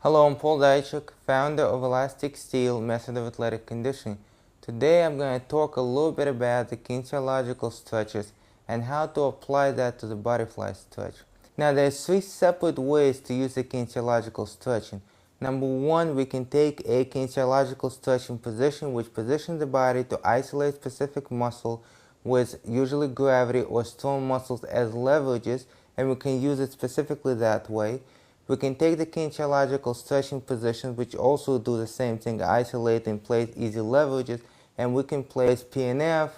Hello, I'm Paul Dajcik, founder of Elastic Steel Method of Athletic Conditioning. Today I'm going to talk a little bit about the kinesiological stretches and how to apply that to the butterfly stretch. Now there's three separate ways to use the kinesiological stretching. Number one, we can take a kinesiological stretching position which positions the body to isolate specific muscle with usually gravity or strong muscles as leverages, and we can use it specifically that way. We can take the kinesiological stretching positions which also do the same thing, isolate and place easy leverages, and we can place PNF,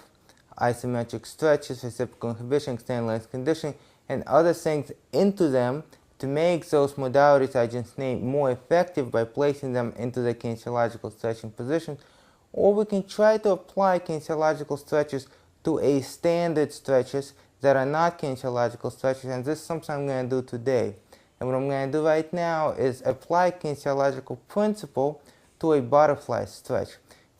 isometric stretches, reciprocal inhibition, extended length conditioning, and other things into them to make those modalities I just named more effective by placing them into the kinesiological stretching position. Or we can try to apply kinesiological stretches to a standard stretches that are not kinesiological stretches, and this is something I'm going to do today. And what I'm going to do right now is apply kinesiological principle to a butterfly stretch.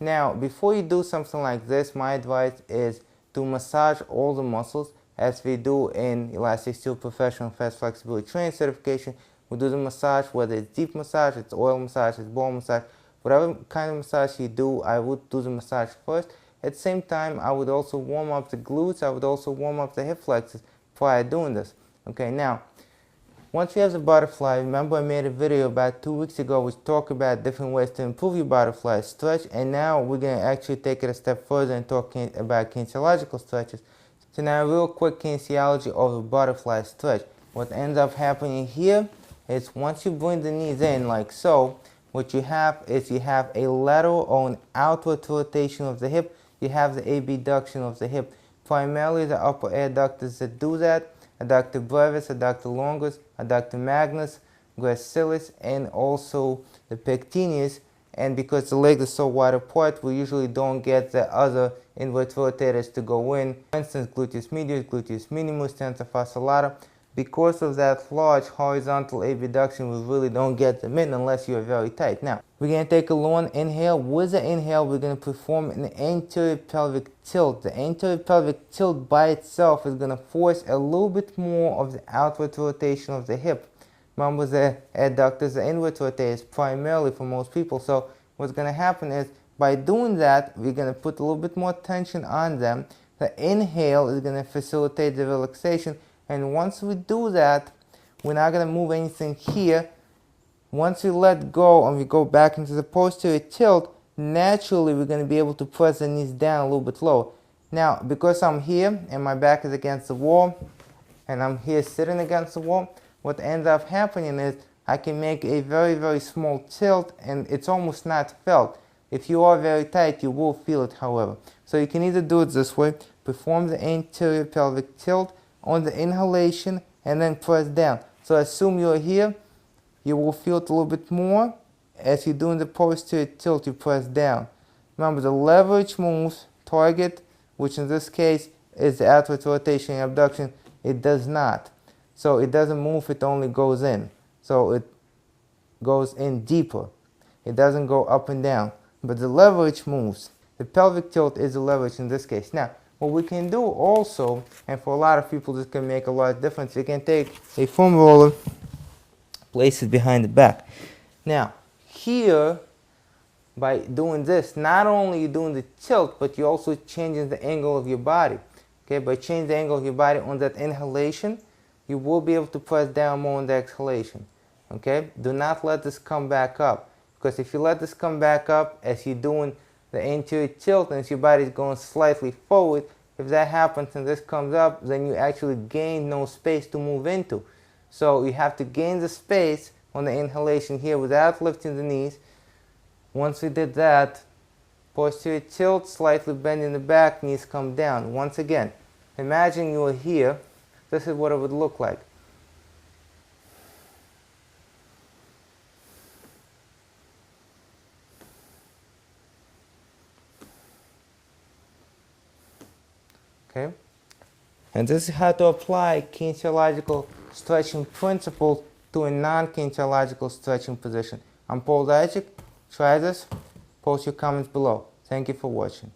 Now, before you do something like this, my advice is to massage all the muscles as we do in Elastic Steel Professional Fast Flexibility Training Certification. We do the massage, whether it's deep massage, it's oil massage, it's ball massage, whatever kind of massage you do, I would do the massage first. At the same time, I would also warm up the glutes, I would also warm up the hip flexors prior to doing this. Okay, now, once you have the butterfly, remember I made a video about 2 weeks ago which talked about different ways to improve your butterfly stretch, and now we're going to actually take it a step further and talk about kinesiological stretches. So now a real quick kinesiology of the butterfly stretch. What ends up happening here is once you bring the knees in like so, what you have is you have a lateral or an outward rotation of the hip, you have the abduction of the hip. Primarily the upper adductors that do that, adductor brevis, adductor longus, adductor magnus, gracilis, and also the pectineus. And because the legs are so wide apart, we usually don't get the other inward rotators to go in. For instance, gluteus medius, gluteus minimus, tensor fasciae lata. Because of that large horizontal abduction, we really don't get them in unless you are very tight. Now, we're going to take a long inhale. With the inhale, we're going to perform an anterior pelvic tilt. The anterior pelvic tilt by itself is going to force a little bit more of the outward rotation of the hip. Remember, the adductors, the inward rotators primarily for most people. So what's going to happen is by doing that, we're going to put a little bit more tension on them. The inhale is going to facilitate the relaxation. And once we do that, we're not going to move anything here. Once we let go and we go back into the posterior tilt, naturally we're going to be able to press the knees down a little bit lower. Now, because I'm here and my back is against the wall, and I'm here sitting against the wall, what ends up happening is I can make a very, very small tilt, and it's almost not felt. If you are very tight, you will feel it, however. So you can either do it this way, perform the anterior pelvic tilt on the inhalation, and then press down. So assume you're here, you will feel it a little bit more. As you're doing the posterior tilt, you press down. Remember, the leverage moves target, which in this case is the outward rotation and abduction, it does not. So it doesn't move, it only goes in. So it goes in deeper. It doesn't go up and down. But the leverage moves. The pelvic tilt is the leverage in this case. Now, what we can do also, and for a lot of people this can make a lot of difference, we can take a foam roller, place it behind the back. Now, here, by doing this, not only are you doing the tilt, but you're also changing the angle of your body. Okay, by changing the angle of your body on that inhalation, you will be able to press down more on the exhalation. Okay, do not let this come back up, because if you let this come back up as you're doing the anterior tilt and as your body is going slightly forward, if that happens and this comes up, then you actually gain no space to move into. So you have to gain the space on the inhalation here without lifting the knees. Once we did that, posterior tilt, slightly bending the back, knees come down. Once again, imagine you are here. This is what it would look like. Okay? And this is how to apply kinesiological stretching principles to a non-kinesiological stretching position. I'm Paul Dajcik. Try this. Post your comments below. Thank you for watching.